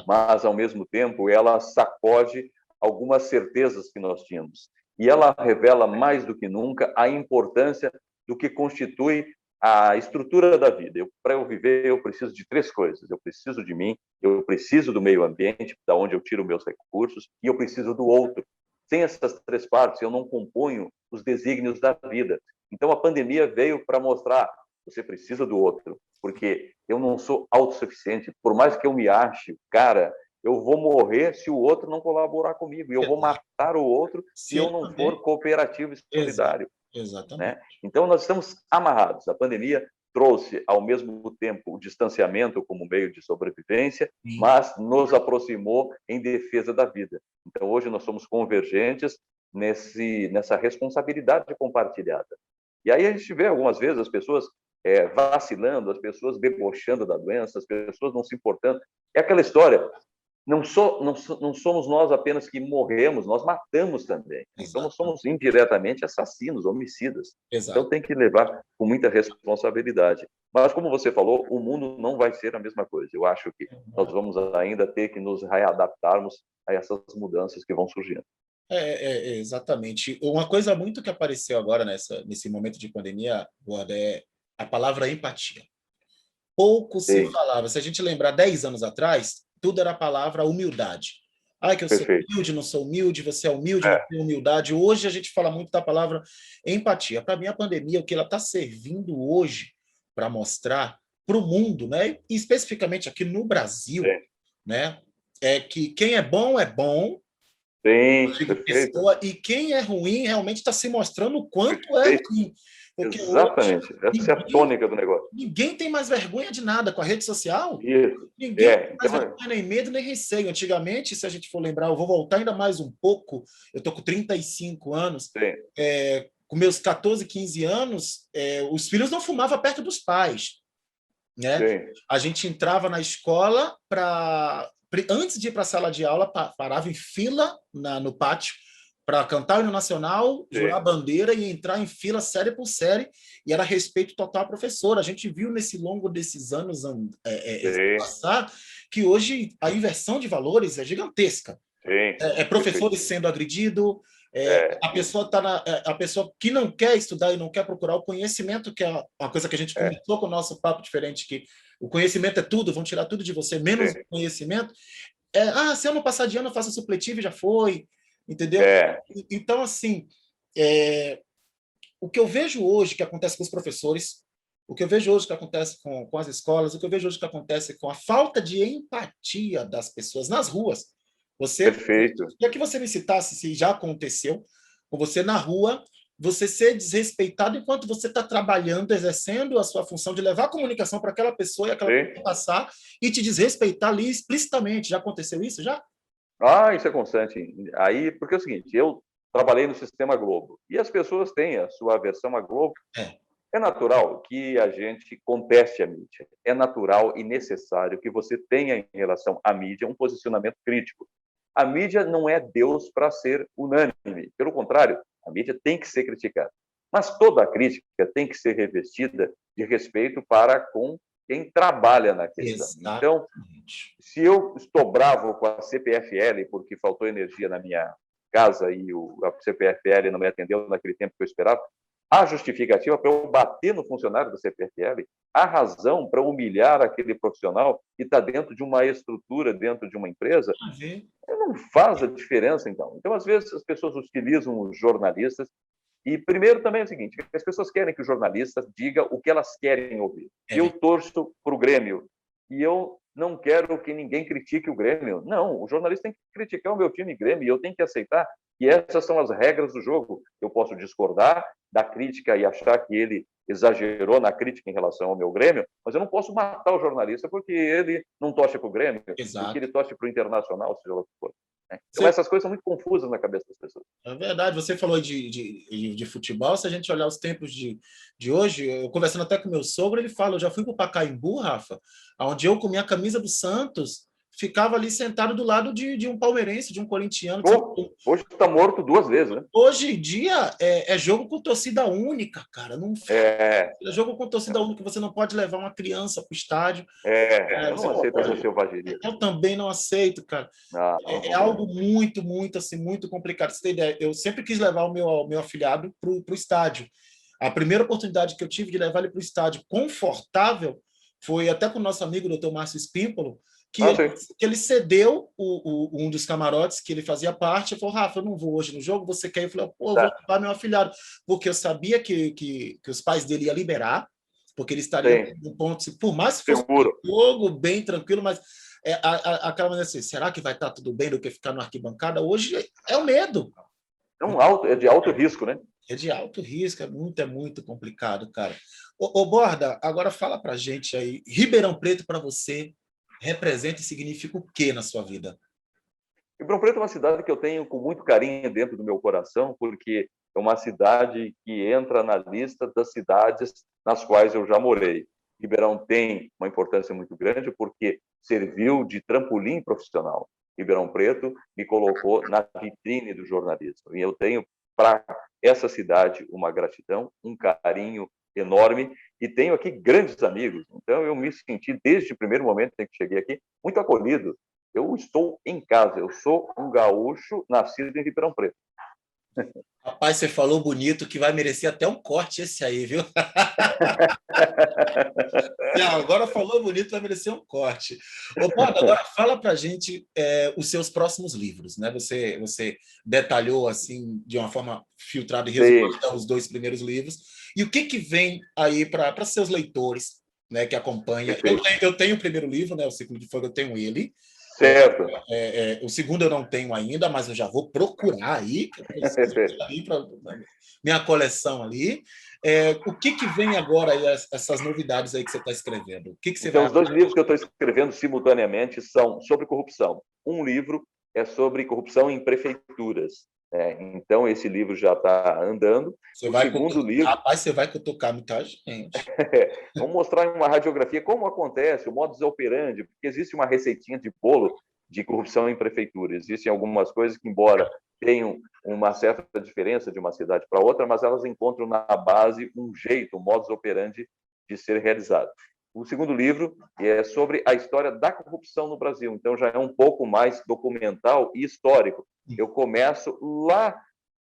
mas, ao mesmo tempo, ela sacode algumas certezas que nós tínhamos. E ela revela, mais do que nunca, a importância do que constitui a estrutura da vida. Para eu viver, eu preciso de 3 coisas. Eu preciso de mim, eu preciso do meio ambiente, da onde eu tiro meus recursos, e eu preciso do outro. Sem essas 3 partes, eu não componho os desígnios da vida. Então, a pandemia veio para mostrar: você precisa do outro, porque eu não sou autossuficiente. Por mais que eu me ache, cara, eu vou morrer se o outro não colaborar comigo, e eu vou matar o outro se eu não for cooperativo e solidário. Exatamente. Né? Então, nós estamos amarrados. A pandemia trouxe, ao mesmo tempo, o distanciamento como meio de sobrevivência, mas nos aproximou em defesa da vida. Então, hoje nós somos convergentes nessa responsabilidade compartilhada. E aí a gente vê algumas vezes as pessoas vacilando, as pessoas debochando da doença, as pessoas não se importando. É aquela história: não somos nós apenas que morremos, nós matamos também. Então, nós somos indiretamente assassinos, homicidas. Então, tem que levar com muita responsabilidade. Mas, como você falou, o mundo não vai ser a mesma coisa. Eu acho que nós vamos ainda ter que nos readaptarmos a essas mudanças que vão surgindo. Exatamente. Uma coisa muito que apareceu agora nesse momento de pandemia, Guarda, é a palavra empatia. Pouco se falava. Se a gente lembrar 10 anos atrás, tudo era a palavra humildade. Que eu sou humilde, não sou humilde, você é humilde, não tem humildade. Hoje a gente fala muito da palavra empatia. Para mim, a pandemia, o que ela está servindo hoje para mostrar para o mundo, né, e especificamente aqui no Brasil, né, é que quem é bom, pessoa, e quem é ruim realmente está se mostrando o quanto é ruim. Porque exatamente. Essa é a tônica do negócio. Ninguém tem mais vergonha de nada com a rede social. Ninguém tem mais vergonha, nem medo, nem receio. Antigamente, se a gente for lembrar, eu vou voltar ainda mais um pouco, eu estou com 35 anos, com meus 14, 15 anos, os filhos não fumavam perto dos pais. Né? A gente entrava na escola, antes de ir para a sala de aula, parava em fila no pátio, para cantar o hino nacional, jurar a bandeira e entrar em fila série por série, e era respeito total à professora. A gente viu nesse longo desses anos passar que hoje a inversão de valores é gigantesca. Professores sendo agredidos, a pessoa que não quer estudar e não quer procurar o conhecimento, que é uma coisa que a gente começou com o nosso papo diferente, que o conhecimento é tudo, vão tirar tudo de você, menos o conhecimento. Se eu não passar de ano, eu faço supletivo e já foi. Entendeu? Então, assim, o que eu vejo hoje que acontece com os professores, o que eu vejo hoje que acontece com as escolas, o que eu vejo hoje que acontece com a falta de empatia das pessoas nas ruas. Perfeito. Queria que você me citasse se já aconteceu com você na rua, você ser desrespeitado enquanto você está trabalhando, exercendo a sua função de levar a comunicação para aquela pessoa e aquela pessoa passar e te desrespeitar ali explicitamente. Já aconteceu isso? Já? Isso é constante. Aí, porque é o seguinte, eu trabalhei no Sistema Globo e as pessoas têm a sua aversão à Globo. É natural que a gente conteste a mídia. É natural e necessário que você tenha, em relação à mídia, um posicionamento crítico. A mídia não é Deus para ser unânime. Pelo contrário, a mídia tem que ser criticada. Mas toda a crítica tem que ser revestida de respeito para com quem trabalha na questão. Exatamente. Então, se eu estou bravo com a CPFL porque faltou energia na minha casa e a CPFL não me atendeu naquele tempo que eu esperava, há justificativa para eu bater no funcionário da CPFL, há razão para humilhar aquele profissional que está dentro de uma estrutura, dentro de uma empresa, não faz a diferença, então. Então, às vezes, as pessoas utilizam os jornalistas e, primeiro, também é o seguinte, as pessoas querem que o jornalista diga o que elas querem ouvir. Eu torço para o Grêmio e eu não quero que ninguém critique o Grêmio. Não, o jornalista tem que criticar o meu time Grêmio e eu tenho que aceitar que essas são as regras do jogo. Eu posso discordar da crítica e achar que ele exagerou na crítica em relação ao meu Grêmio, mas eu não posso matar o jornalista porque ele não torce para o Grêmio, porque ele torce para o Internacional, seja lá o que for. Então, essas coisas são muito confusas na cabeça das pessoas. É verdade. Você falou de futebol. Se a gente olhar os tempos de hoje, eu conversando até com meu sogro, ele fala: eu já fui para o Pacaembu, Rafa, onde eu, com minha camisa do Santos, ficava ali sentado do lado de um palmeirense, de um corintiano. Hoje está morto 2 vezes, né? Hoje em dia é jogo com torcida única, cara. Não é jogo com torcida única. Você não pode levar uma criança para o estádio. Eu não aceito essa selvageria. Eu também não aceito, cara. É algo muito, muito, assim, muito complicado. Você tem ideia? Eu sempre quis levar o meu afilhado para o estádio. A primeira oportunidade que eu tive de levar ele para o estádio confortável foi até com o nosso amigo, o Dr. Márcio Espímpolo, que ele cedeu um dos camarotes que ele fazia parte. Ele falou: Rafa, eu não vou hoje no jogo, você quer? Eu falei: pô, eu vou levar meu afilhado, porque eu sabia que os pais dele iam liberar, porque ele estaria no ponto, por mais que fosse um jogo bem tranquilo, mas aquela maneira assim, será que vai estar tudo bem do que ficar na arquibancada? Hoje é o medo. É de alto risco, né? É de alto risco, é muito complicado, cara. Ô Borda, agora fala pra gente aí, Ribeirão Preto para você representa e significa o que na sua vida? Ribeirão Preto é uma cidade que eu tenho com muito carinho dentro do meu coração, porque é uma cidade que entra na lista das cidades nas quais eu já morei. Ribeirão tem uma importância muito grande porque serviu de trampolim profissional. Ribeirão Preto me colocou na vitrine do jornalismo. E eu tenho para essa cidade uma gratidão, um carinho enorme, e tenho aqui grandes amigos. Então, eu me senti, desde o primeiro momento em que cheguei aqui, muito acolhido. Eu estou em casa, eu sou um gaúcho nascido em Ribeirão Preto. Rapaz, você falou bonito que vai merecer até um corte esse aí, viu? Agora falou bonito, vai merecer um corte. Ô, Paulo, agora fala pra gente os seus próximos livros, né? Você detalhou assim de uma forma filtrada e resumida os 2 primeiros livros. E o que vem aí para seus leitores, né, que acompanham? Eu tenho o primeiro livro, né, O Ciclo de Fogo, eu tenho ele. Certo. O segundo eu não tenho ainda, mas eu já vou procurar aí para minha coleção ali. O que vem agora aí, essas novidades aí que você está escrevendo? O que você então, vai... os 2 livros que eu estou escrevendo simultaneamente são sobre corrupção. Um livro é sobre corrupção em prefeituras. Então, esse livro já está andando. O segundo livro... Rapaz, você vai cutucar muita gente. Vamos mostrar em uma radiografia como acontece, o modus operandi, porque existe uma receitinha de bolo de corrupção em prefeitura. Existem algumas coisas que, embora tenham uma certa diferença de uma cidade para outra, mas elas encontram na base um jeito, um modus operandi de ser realizado. O segundo livro é sobre a história da corrupção no Brasil, então já é um pouco mais documental e histórico. Eu começo lá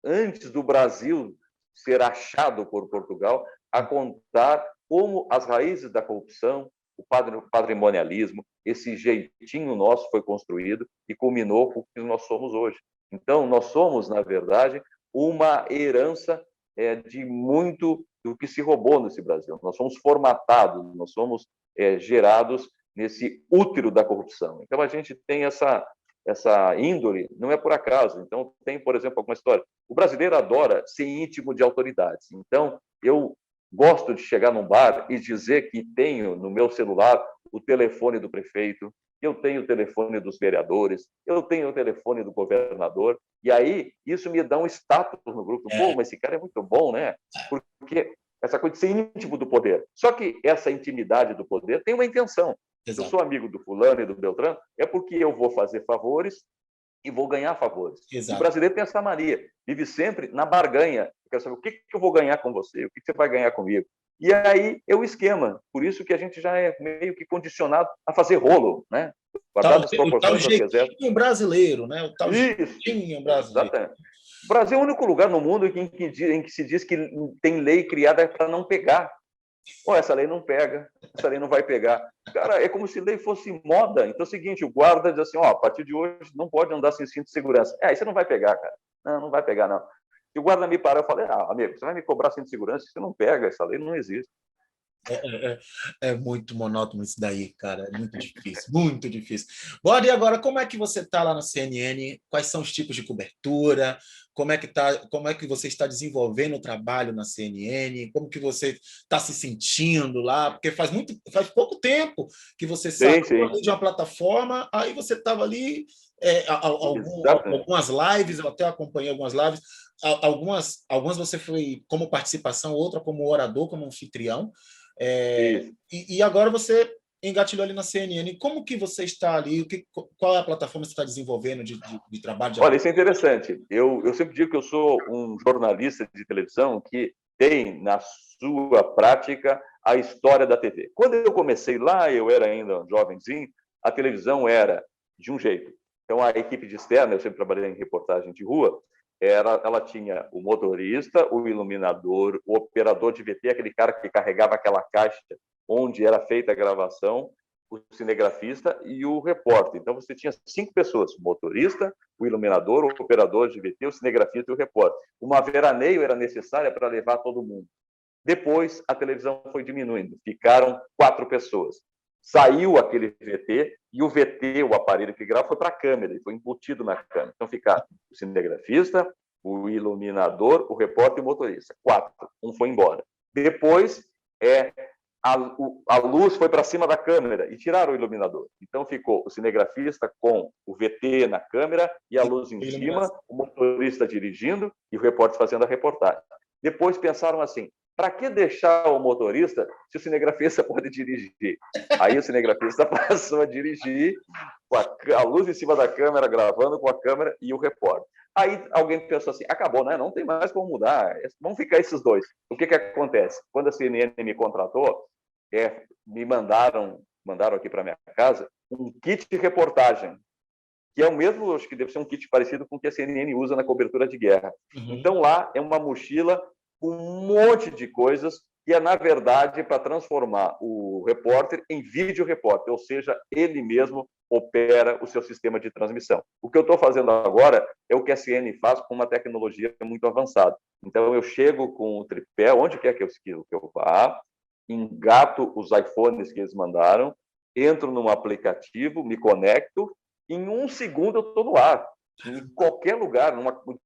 antes do Brasil ser achado por Portugal a contar como as raízes da corrupção, o patrimonialismo, esse jeitinho nosso foi construído e culminou com o que nós somos hoje. Então, nós somos, na verdade, uma herança de muito do que se roubou nesse Brasil. Nós somos formatados, nós somos gerados nesse útero da corrupção. Então, a gente tem essa índole, não é por acaso. Então, tem, por exemplo, alguma história. O brasileiro adora ser íntimo de autoridades. Então, eu gosto de chegar num bar e dizer que tenho no meu celular o telefone do prefeito, eu tenho o telefone dos vereadores, eu tenho o telefone do governador, e aí isso me dá um status no grupo. Pô, mas esse cara é muito bom, né? Porque essa coisa de ser íntimo do poder. Só que essa intimidade do poder tem uma intenção. Se eu sou amigo do fulano e do Beltrano, é porque eu vou fazer favores e vou ganhar favores. Exato. O brasileiro tem essa mania, vive sempre na barganha. Eu quero saber o que eu vou ganhar com você, o que você vai ganhar comigo. E aí é o esquema. Por isso que a gente já é meio que condicionado a fazer rolo, né? Guardado as proporções do jeitinho brasileiro, né? O tal jeitinho brasileiro. Exatamente. O Brasil é o único lugar no mundo em que se diz que tem lei criada para não pegar. Pô, essa lei não pega, essa lei não vai pegar. Cara, é como se lei fosse moda. Então é o seguinte, o guarda diz assim, ó, a partir de hoje não pode andar sem cinto de segurança. Aí você não vai pegar, cara. Não vai pegar, não. Se o guarda me parar, eu falei, amigo, você vai me cobrar cinto de segurança? Você não pega, essa lei não existe. É muito monótono isso daí, cara. É muito difícil, muito difícil. Bora, e agora, como é que você está lá na CNN? Quais são os tipos de cobertura? Como é que você está desenvolvendo o trabalho na CNN? Como que você está se sentindo lá? Porque faz pouco tempo que você saiu de uma plataforma, aí você estava ali, algumas lives, eu até acompanhei algumas lives, algumas você foi como participação, outra como orador, como anfitrião. E agora você engatilhou ali na CNN. Como que você está ali? Qual é a plataforma que você está desenvolvendo de trabalho? Olha, isso é interessante. Eu sempre digo que eu sou um jornalista de televisão que tem na sua prática a história da TV. Quando eu comecei lá, eu era ainda um jovenzinho, a televisão era de um jeito. Então, a equipe de externa, eu sempre trabalhei em reportagem de rua, ela tinha o motorista, o iluminador, o operador de VT, aquele cara que carregava aquela caixa onde era feita a gravação, o cinegrafista e o repórter. Então, você tinha 5 pessoas, o motorista, o iluminador, o operador de VT, o cinegrafista e o repórter. Uma veraneio era necessária para levar todo mundo. Depois, a televisão foi diminuindo, ficaram 4 pessoas. Saiu aquele VT e o VT, o aparelho que grava, foi para a câmera, ele foi embutido na câmera. Então, fica o cinegrafista, o iluminador, o repórter e o motorista. 4, um foi embora. Depois, a luz foi para cima da câmera e tiraram o iluminador. Então, ficou o cinegrafista com o VT na câmera e a luz em cima, o motorista dirigindo e o repórter fazendo a reportagem. Depois pensaram assim, para que deixar o motorista se o cinegrafista pode dirigir? Aí o cinegrafista passou a dirigir com a luz em cima da câmera, gravando com a câmera e o repórter. Aí alguém pensou assim, acabou, né? Não tem mais como mudar, vamos ficar esses dois. O que acontece? Quando a CNN me contratou, me mandaram aqui para minha casa um kit de reportagem, que é o mesmo, acho que deve ser um kit parecido com o que a CNN usa na cobertura de guerra. Então lá é uma mochila com um monte de coisas que na verdade, para transformar o repórter em vídeo repórter, ou seja, ele mesmo opera o seu sistema de transmissão. O que eu estou fazendo agora é o que a CNN faz com uma tecnologia muito avançada. Então, eu chego com o tripé, onde quer que eu vá, engato os iPhones que eles mandaram, entro num aplicativo, me conecto, em 1 segundo eu estou no ar, em qualquer lugar,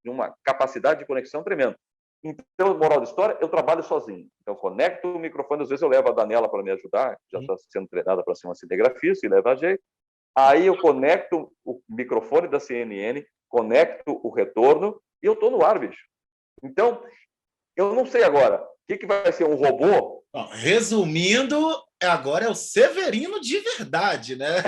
numa capacidade de conexão tremenda. Então, moral da história, eu trabalho sozinho. Então, conecto o microfone, às vezes eu levo a Daniela para me ajudar, já está sendo treinada para ser uma cinegrafista e leva a jeito. Aí eu conecto o microfone da CNN, conecto o retorno e eu estou no ar, bicho. Então, eu não sei agora, o que vai ser um robô? Bom, resumindo, agora é o Severino de verdade, né?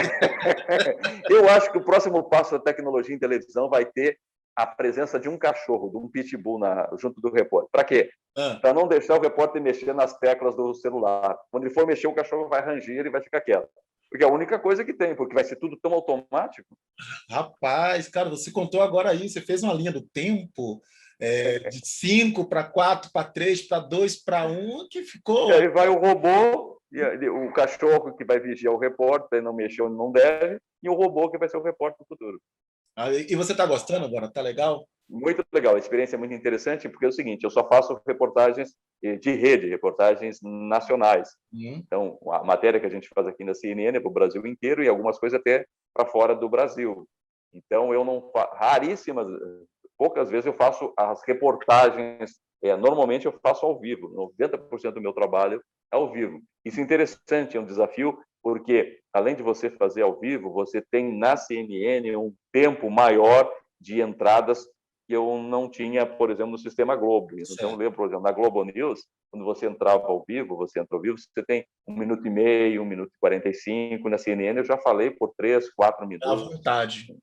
Eu acho que o próximo passo da tecnologia em televisão vai ter a presença de um cachorro, de um pitbull junto do repórter. Para quê? Para não deixar o repórter mexer nas teclas do celular. Quando ele for mexer, o cachorro vai rangir e vai ficar quieto. Porque é a única coisa que tem, porque vai ser tudo tão automático. Rapaz, cara, você contou agora aí, você fez uma linha do tempo de 5 para 4 para 3 para 2 para 1, que ficou... E aí vai o robô, o cachorro que vai vigiar o repórter, não mexer onde não deve, e o robô que vai ser o repórter do futuro. E você está gostando agora? Tá legal? Muito legal, a experiência é muito interessante, porque é o seguinte, eu só faço reportagens de rede, reportagens nacionais. Uhum. Então, a matéria que a gente faz aqui na CNN é para o Brasil inteiro e algumas coisas até para fora do Brasil. Então, eu não raríssimas, poucas vezes eu faço as reportagens, normalmente eu faço ao vivo, 90% do meu trabalho é ao vivo. Isso é interessante, é um desafio, porque além de você fazer ao vivo, você tem na CNN um tempo maior de entradas que eu não tinha, por exemplo, no Sistema Globo. Então, eu Certo. lembro, por exemplo, na Globo News, quando você entrava ao vivo, você entra ao vivo, você tem 1 minuto e meio, 1 minuto e 45. Na CNN eu já falei por 3, 4 À minutos, vontade.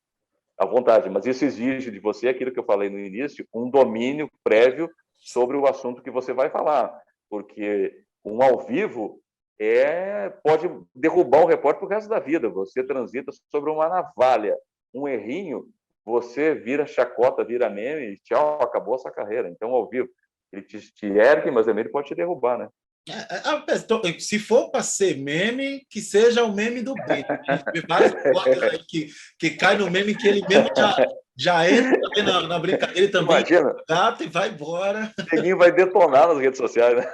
à vontade. Mas isso exige de você, aquilo que eu falei no início, um domínio prévio sobre o assunto que você vai falar. Porque um ao vivo pode derrubar o repórter para o resto da vida. Você transita sobre uma navalha. Um errinho, você vira chacota, vira meme e tchau, acabou a sua carreira. Então, ao vivo, ele te ergue, mas também ele pode te derrubar, né? Se for para ser meme, que seja o meme do bem. A gente vê vários repórteres aí que cai no meme que ele mesmo já entra também na brincadeira e também Imagina, gata e vai embora. o neguinho vai detonar nas redes sociais, né?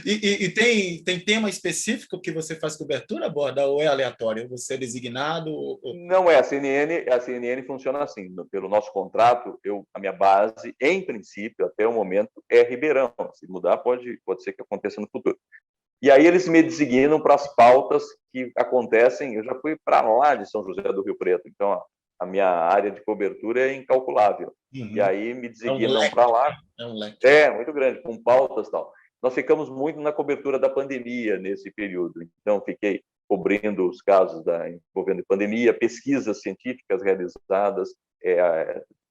E tem tema específico que você faz cobertura, Borda, ou é aleatório? Você é designado? Não é, a CNN funciona assim, pelo nosso contrato, a minha base, em princípio, até o momento, é Ribeirão. Se mudar, pode ser que aconteça no futuro. E aí eles me designam para as pautas que acontecem. Eu já fui para lá de São José do Rio Preto, então a minha área de cobertura é incalculável. E Uhum. aí me É um designam leque, para lá, é um leque. muito grande, com pautas e tal. Nós ficamos muito na cobertura da pandemia nesse período. Então, fiquei cobrindo os casos envolvendo pandemia, pesquisas científicas realizadas,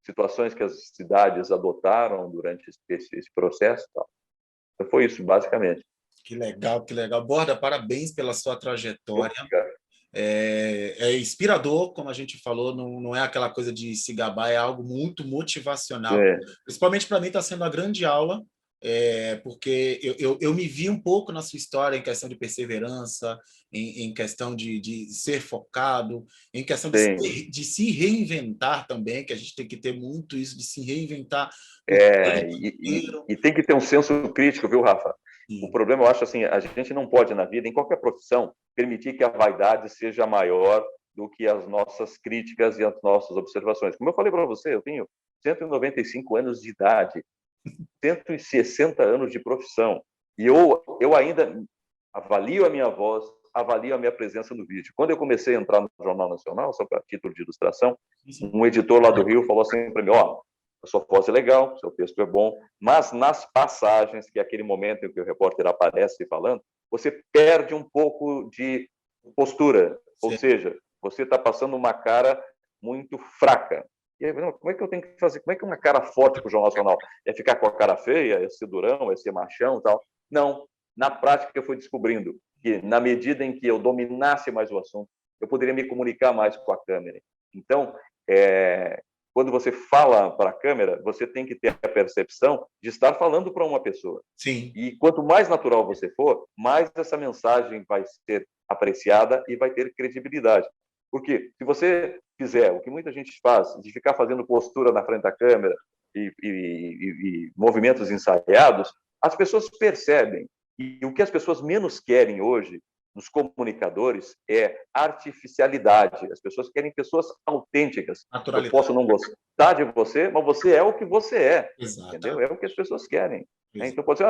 situações que as cidades adotaram durante esse processo. Tal. Então, foi isso, basicamente. Que legal, que legal. Borda, parabéns pela sua trajetória. Obrigado. É inspirador, como a gente falou, não é aquela coisa de se gabar, é algo muito motivacional. É, Principalmente para mim está sendo uma grande aula, porque eu me vi um pouco na sua história em questão de perseverança, em questão de ser focado, em questão tem. de se reinventar também, que a gente tem que ter muito isso, de se reinventar o tempo inteiro. E tem que ter um senso crítico, viu, Rafa? O Sim, problema, eu acho assim, a gente não pode, na vida, em qualquer profissão, permitir que a vaidade seja maior do que as nossas críticas e as nossas observações. Como eu falei para você, eu tenho 195 anos de idade, 160 anos de profissão, e eu ainda avalio a minha voz, avalio a minha presença no vídeo. Quando eu comecei a entrar no Jornal Nacional, só para título de ilustração, sim. um editor lá do Rio falou assim para mim, a sua voz é legal, seu texto é bom, mas nas passagens, que é aquele momento em que o repórter aparece falando, você perde um pouco de postura, ou Sim. seja, você está passando uma cara muito fraca. E aí, como é que eu tenho que fazer? Como é que uma cara forte para o Jornal Nacional? É ficar com a cara feia? É ser durão? É ser machão e tal? Não. Na prática, eu fui descobrindo que, na medida em que eu dominasse mais o assunto, eu poderia me comunicar mais com a câmera. Então, quando você fala para a câmera, você tem que ter a percepção de estar falando para uma pessoa. Sim. E quanto mais natural você for, mais essa mensagem vai ser apreciada e vai ter credibilidade. Porque se você fizer o que muita gente faz, de ficar fazendo postura na frente da câmera e movimentos ensaiados, as pessoas percebem. E o que as pessoas menos querem hoje nos comunicadores é artificialidade. As pessoas querem pessoas autênticas. Eu posso Naturalidade. não gostar de você, mas você é o que você é. Entendeu? Exatamente. É o que as pessoas querem. Então, pode ser,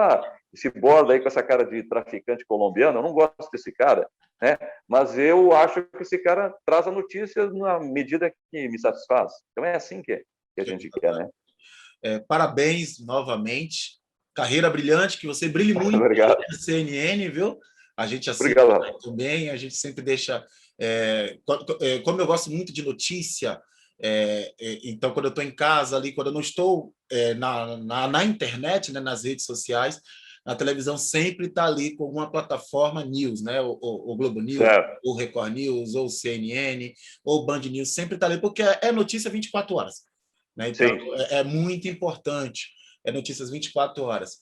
esse Borda aí com essa cara de traficante colombiano, eu não gosto desse cara, né? Mas eu acho que esse cara traz a notícia na medida que me satisfaz. Então, é assim que a gente quer, né? Parabéns novamente. Carreira brilhante, que você brilhe muito Obrigado. na CNN, viu? A gente assiste Obrigado. também, a gente sempre deixa. Como eu gosto muito de notícia, então, quando eu estou em casa, ali, quando eu não estou na internet, né, nas redes sociais, na televisão sempre está ali com alguma plataforma news, né? O Globo News, Certo. ou Record News, ou CNN, ou Band News, sempre está ali, porque é notícia 24 horas. Né? Então, Sim. é muito importante. É notícias 24 horas.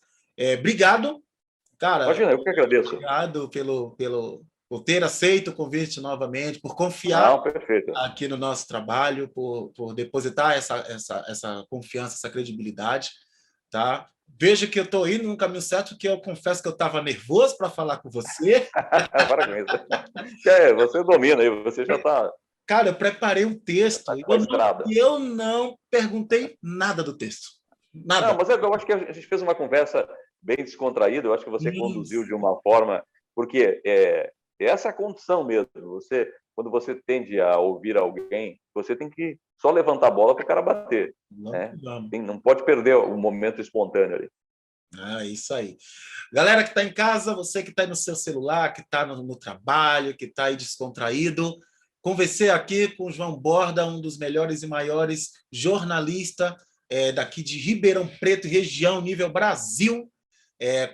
Obrigado, cara. Imagina, eu que agradeço. Obrigado por ter aceito o convite novamente, por confiar Não, perfeito. aqui no nosso trabalho, por depositar essa confiança, essa credibilidade, tá? Veja que eu estou indo no caminho certo, que eu confesso que eu estava nervoso para falar com você. Para com isso. Você domina aí, você já está Cara, eu preparei um texto com a estrada. e eu não perguntei nada do texto. Nada. Não, mas eu acho que a gente fez uma conversa bem descontraída, eu acho que você conduziu de uma forma, porque essa é a condição mesmo. Quando você tende a ouvir alguém, você tem que só levantar a bola para o cara bater. Né? Não pode perder o momento espontâneo ali. Isso aí. Galera que está em casa, você que está aí no seu celular, que está no trabalho, que está aí descontraído, conversei aqui com o João Borda, um dos melhores e maiores jornalistas daqui de Ribeirão Preto, região, nível Brasil,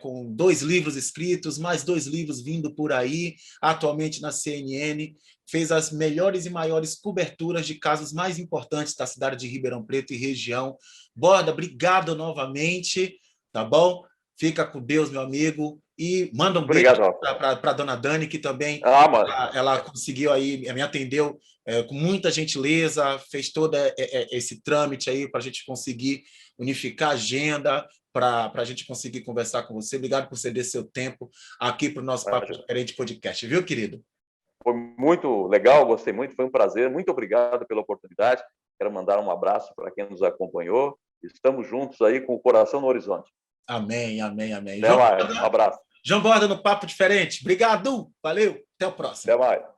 com 2 livros escritos, mais 2 livros vindo por aí, atualmente na CNN, fez as melhores e maiores coberturas de casos mais importantes da cidade de Ribeirão Preto e região. Borda, obrigado novamente, tá bom? Fica com Deus, meu amigo, e manda um beijo para a dona Dani, que também ela conseguiu aí, me atendeu com muita gentileza, fez todo esse trâmite aí para a gente conseguir unificar a agenda, para a gente conseguir conversar com você. Obrigado por ceder seu tempo aqui para o nosso Papo Diferente podcast, viu, querido? Foi muito legal, gostei muito, foi um prazer. Muito obrigado pela oportunidade. Quero mandar um abraço para quem nos acompanhou. Estamos juntos aí com o coração no horizonte. Amém, amém, amém. Até mais, um abraço. João Borda no Papo Diferente. Obrigado, valeu, até o próximo. Até mais.